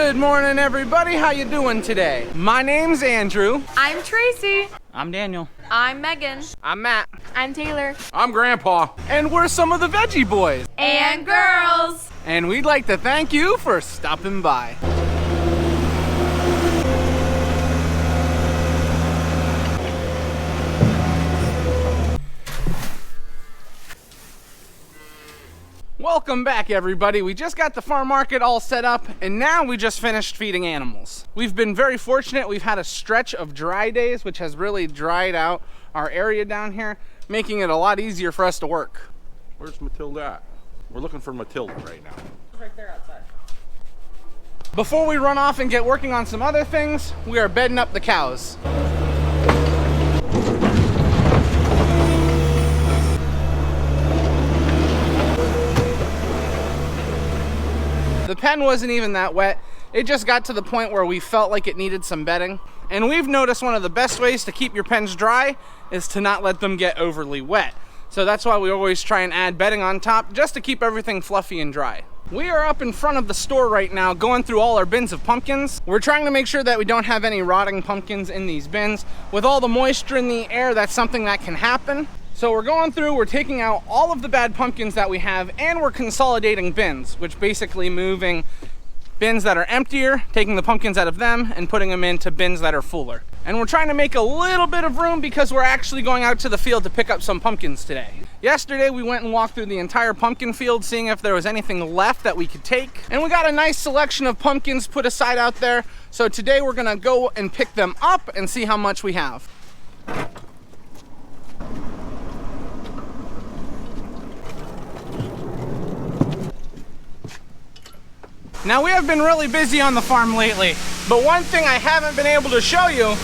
Good morning, everybody. How you doing today? My name's Andrew. I'm Tracy. I'm Daniel. I'm Megan. I'm Matt. I'm Taylor. I'm Grandpa. And we're some of the Veggie Boys. And girls. And we'd like to thank you for stopping by. Welcome back, everybody. We just got the farm market all set up, and now we just finished feeding animals. We've been very fortunate. We've had a stretch of dry days, which has really dried out our area down here, making it a lot easier for us to work. Where's Matilda at? We're looking for Matilda right now. Right there outside. Before we run off and get working on some other things, we are bedding up the cows. The pen wasn't even that wet. It just got to the point where we felt like it needed some bedding. And we've noticed one of the best ways to keep your pens dry is to not let them get overly wet. So that's why we always try and add bedding on top, just to keep everything fluffy and dry. We are up in front of the store right now going through all our bins of pumpkins. We're trying to make sure that we don't have any rotting pumpkins in these bins. With all the moisture in the air, that's something that can happen. So we're going through, we're taking out all of the bad pumpkins that we have, and we're consolidating bins, which basically moving bins that are emptier, taking the pumpkins out of them and putting them into bins that are fuller. And we're trying to make a little bit of room because we're actually going out to the field to pick up some pumpkins today. Yesterday we went and walked through the entire pumpkin field, seeing if there was anything left that we could take. And we got a nice selection of pumpkins put aside out there. So today we're gonna go and pick them up and see how much we have. Now, we have been really busy on the farm lately, but one thing I haven't been able to show you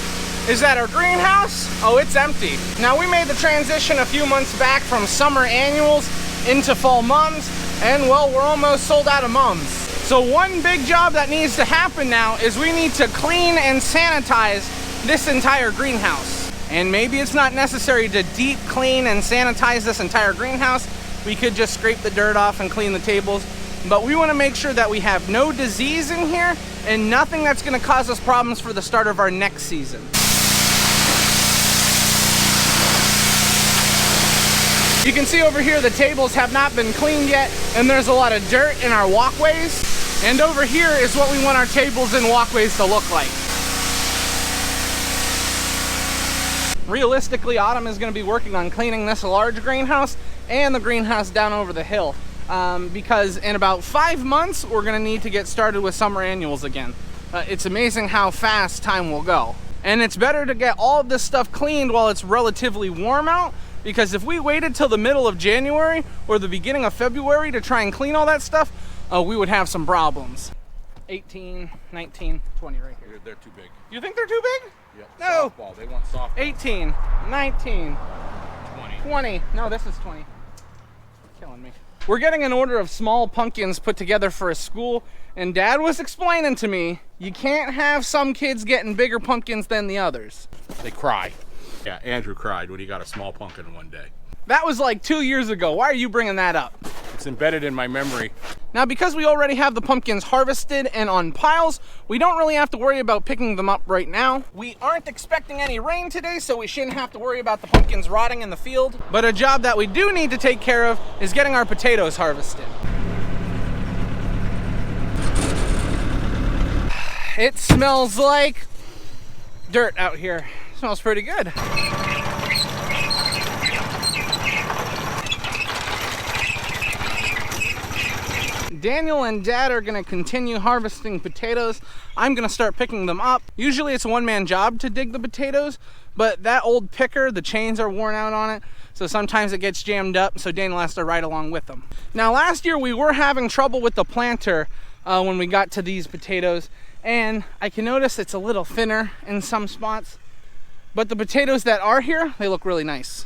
is that our greenhouse, it's empty. Now, we made the transition a few months back from summer annuals into fall mums, and well, we're almost sold out of mums. So one big job that needs to happen now is we need to clean and sanitize this entire greenhouse. And maybe it's not necessary to deep clean and sanitize this entire greenhouse. We could just scrape the dirt off and clean the tables. But we want to make sure that we have no disease in here and nothing that's going to cause us problems for the start of our next season. You can see over here the tables have not been cleaned yet, and there's a lot of dirt in our walkways. And over here is what we want our tables and walkways to look like. Realistically, Autumn is going to be working on cleaning this large greenhouse and the greenhouse down over the hill. Because in about 5 months, we're gonna need to get started with summer annuals again. It's amazing how fast time will go. And it's better to get all of this stuff cleaned while it's relatively warm out, because if we waited till the middle of January or the beginning of February to try and clean all that stuff, we would have some problems. 18, 19, 20 right here. They're too big. You think they're too big? Yep. No. Softball. They want softball. 18, 19, 20. 20. No, this is 20. You're killing me. We're getting an order of small pumpkins put together for a school, and Dad was explaining to me, you can't have some kids getting bigger pumpkins than the others. They cry. Yeah, Andrew cried when he got a small pumpkin one day. That was like 2 years ago. Why are you bringing that up? It's embedded in my memory. Now, because we already have the pumpkins harvested and on piles, we don't really have to worry about picking them up right now. We aren't expecting any rain today, so we shouldn't have to worry about the pumpkins rotting in the field. But a job that we do need to take care of is getting our potatoes harvested. It smells like dirt out here. It smells pretty good. Daniel and Dad are gonna continue harvesting potatoes. I'm gonna start picking them up. Usually it's a one-man job to dig the potatoes, but that old picker, the chains are worn out on it, so sometimes it gets jammed up, so Daniel has to ride along with them. Now, last year we were having trouble with the planter when we got to these potatoes, and I can notice it's a little thinner in some spots, but the potatoes that are here, they look really nice.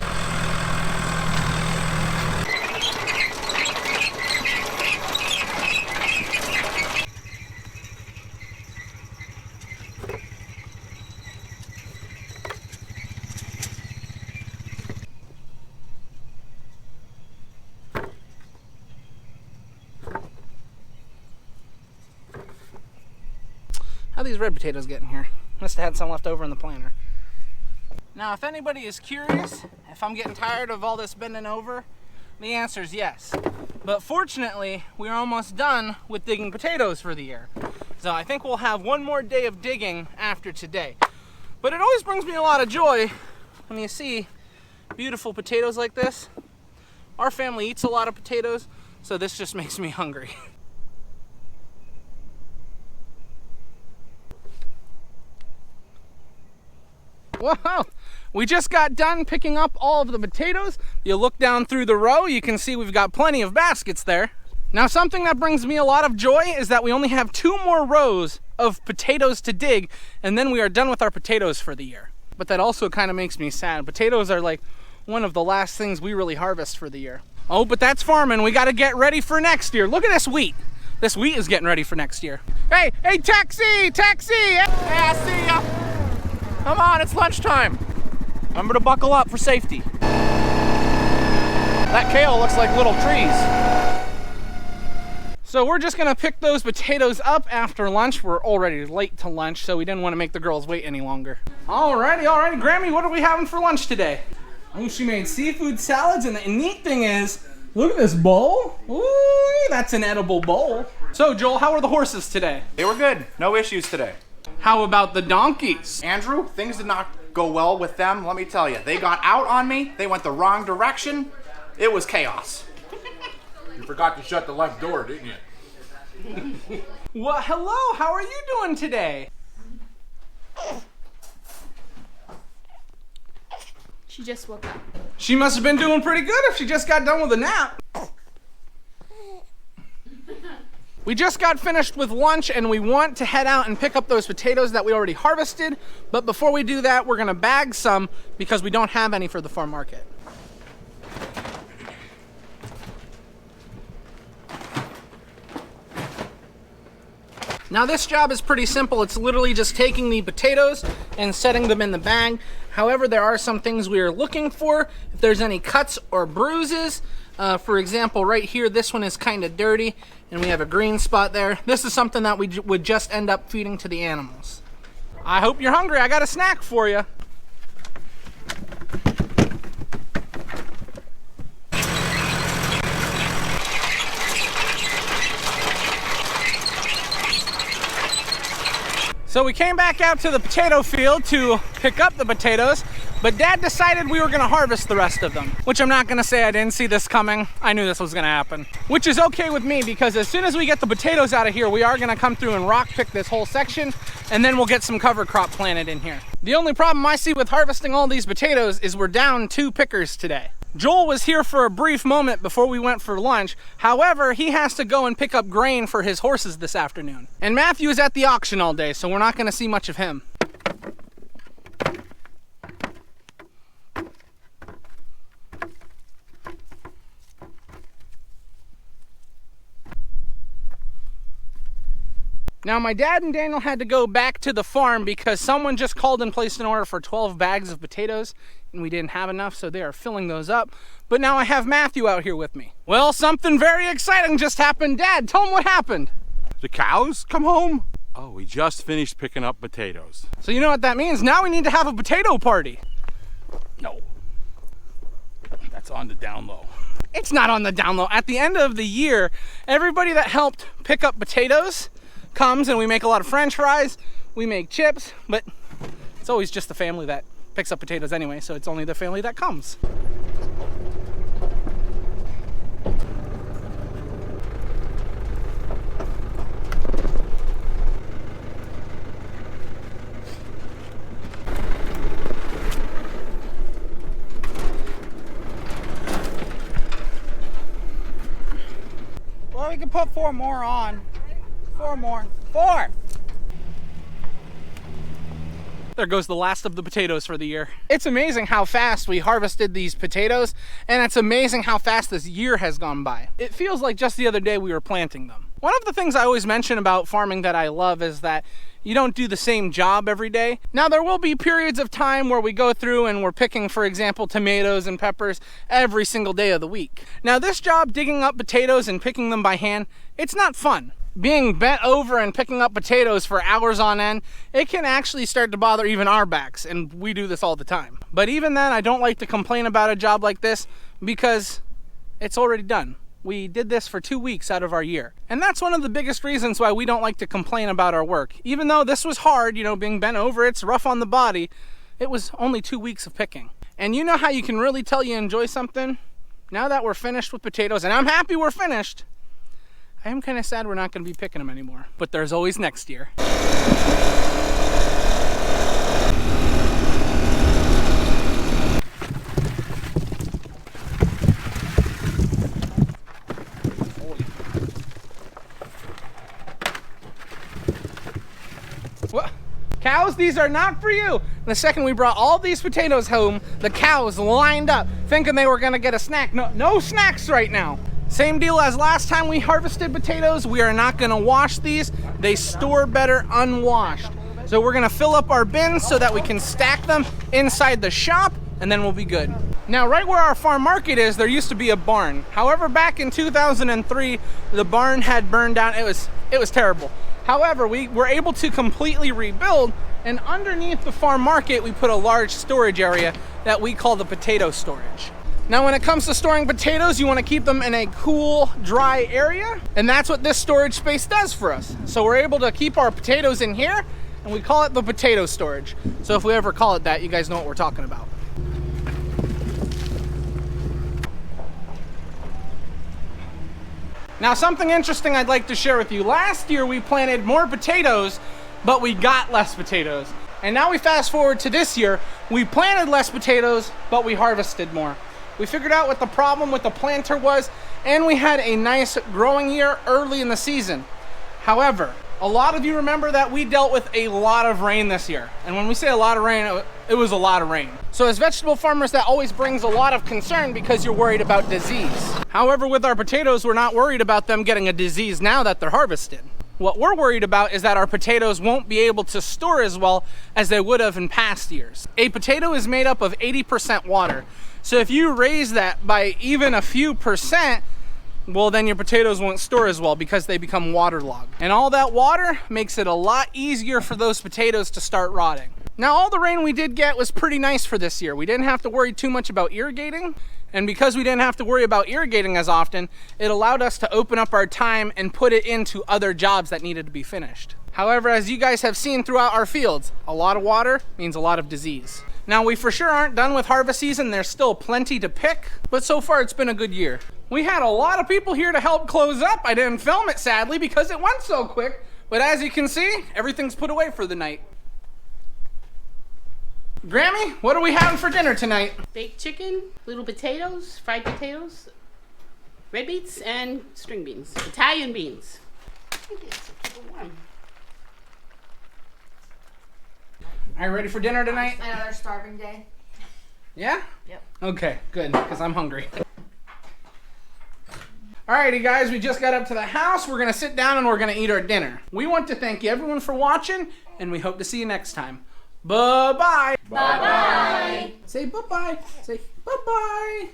How these red potatoes get in here? Must have had some left over in the planter. Now, if anybody is curious if I'm getting tired of all this bending over, the answer is yes. But fortunately, we're almost done with digging potatoes for the year. So I think we'll have one more day of digging after today. But it always brings me a lot of joy when you see beautiful potatoes like this. Our family eats a lot of potatoes, so this just makes me hungry. Whoa! We just got done picking up all of the potatoes. You look down through the row, you can see we've got plenty of baskets there. Now, something that brings me a lot of joy is that we only have 2 more rows of potatoes to dig, and then we are done with our potatoes for the year. But that also kind of makes me sad. Potatoes are like one of the last things we really harvest for the year. Oh, but that's farming. We got to get ready for next year. Look at this wheat. This wheat is getting ready for next year. Hey, taxi! Hey, I see ya! Come on, it's lunchtime. Remember to buckle up for safety. That kale looks like little trees. So we're just gonna pick those potatoes up after lunch. We're already late to lunch, so we didn't want to make the girls wait any longer. Alrighty, Grammy, what are we having for lunch today? Oh, she made seafood salads, and the neat thing is, look at this bowl. Ooh, that's an edible bowl. So Joel, how are the horses today? They were good. No issues today. How about the donkeys? Andrew, things did not go well with them, let me tell you. They got out on me. They went the wrong direction. It was chaos. You forgot to shut the left door, didn't you? Well, hello, how are you doing today? She just woke up. She must have been doing pretty good if she just got done with a nap. We just got finished with lunch and we want to head out and pick up those potatoes that we already harvested. But before we do that, we're gonna bag some because we don't have any for the farm market. Now this job is pretty simple. It's literally just taking the potatoes and setting them in the bag. However, there are some things we are looking for. If there's any cuts or bruises, for example, right here, this one is kind of dirty and we have a green spot there. This is something that we would just end up feeding to the animals. I hope you're hungry. I got a snack for you. So we came back out to the potato field to pick up the potatoes, but Dad decided we were gonna harvest the rest of them, which I'm not gonna say I didn't see this coming. I knew this was gonna happen, which is okay with me because as soon as we get the potatoes out of here, we are gonna come through and rock pick this whole section, and then we'll get some cover crop planted in here. The only problem I see with harvesting all these potatoes is we're down 2 pickers today. Joel was here for a brief moment before we went for lunch. However, he has to go and pick up grain for his horses this afternoon. And Matthew is at the auction all day, so we're not gonna see much of him. Now, my dad and Daniel had to go back to the farm because someone just called and placed an order for 12 bags of potatoes and we didn't have enough, so they are filling those up. But now I have Matthew out here with me. Well, something very exciting just happened. Dad, tell him what happened. The cows come home? Oh, we just finished picking up potatoes. So you know what that means? Now we need to have a potato party. No. That's on the down low. It's not on the down low. At the end of the year, everybody that helped pick up potatoes comes and we make a lot of French fries, we make chips, but it's always just the family that picks up potatoes anyway, so it's only the family that comes. Well, we can put 4 more on. 4 more. 4! There goes the last of the potatoes for the year. It's amazing how fast we harvested these potatoes, and it's amazing how fast this year has gone by. It feels like just the other day we were planting them. One of the things I always mention about farming that I love is that you don't do the same job every day. Now, there will be periods of time where we go through and we're picking, for example, tomatoes and peppers every single day of the week. Now, this job, digging up potatoes and picking them by hand, it's not fun. being bent over and picking up potatoes for hours on end, it can actually start to bother even our backs, and we do this all the time. But even then, I don't like to complain about a job like this because it's already done. We did this for 2 weeks out of our year. And that's one of the biggest reasons why we don't like to complain about our work. Even though this was hard, you know, being bent over, it's rough on the body, it was only 2 weeks of picking. And you know how you can really tell you enjoy something? Now that we're finished with potatoes, and I'm happy we're finished, I am kind of sad we're not going to be picking them anymore. But there's always next year. What? Cows, these are not for you. The second we brought all these potatoes home, the cows lined up thinking they were going to get a snack. No snacks right now. Same deal as last time we harvested potatoes. We are not going to wash these. They store better unwashed. So we're going to fill up our bins so that we can stack them inside the shop, and then we'll be good. Now, right where our farm market is, there used to be a barn. However, back in 2003, the barn had burned down. It was terrible. However, we were able to completely rebuild, and underneath the farm market, we put a large storage area that we call the potato storage. Now, when it comes to storing potatoes, you want to keep them in a cool, dry area, and that's what this storage space does for us. So we're able to keep our potatoes in here, and we call it the potato storage. So if we ever call it that, you guys know what we're talking about. Now, something interesting I'd like to share with you. Last year, we planted more potatoes, but we got less potatoes. And now we fast forward to this year, we planted less potatoes, but we harvested more. We figured out what the problem with the planter was, and we had a nice growing year early in the season. However, a lot of you remember that we dealt with a lot of rain this year. And when we say a lot of rain, it was a lot of rain. So as vegetable farmers, that always brings a lot of concern because you're worried about disease. However, with our potatoes, we're not worried about them getting a disease now that they're harvested. What we're worried about is that our potatoes won't be able to store as well as they would have in past years. A potato is made up of 80% water. So if you raise that by even a few percent, well, then your potatoes won't store as well because they become waterlogged. And all that water makes it a lot easier for those potatoes to start rotting. Now, all the rain we did get was pretty nice for this year. We didn't have to worry too much about irrigating. And because we didn't have to worry about irrigating as often, it allowed us to open up our time and put it into other jobs that needed to be finished. However, as you guys have seen throughout our fields, a lot of water means a lot of disease. Now, we for sure aren't done with harvest season. There's still plenty to pick, but so far it's been a good year. We had a lot of people here to help close up. I didn't film it, sadly, because it went so quick, but as you can see, everything's put away for the night. Grammy, what are we having for dinner tonight? Baked chicken, little potatoes, fried potatoes, red beets, and string beans. Italian beans. Keep it warm. Are you ready for dinner tonight? Another starving day. Yeah? Yep. Okay, good, because I'm hungry. Alrighty guys, we just got up to the house. We're gonna sit down and we're gonna eat our dinner. We want to thank you everyone for watching, and we hope to see you next time. Bye-bye. Bye-bye. Say bye-bye. Say bye-bye.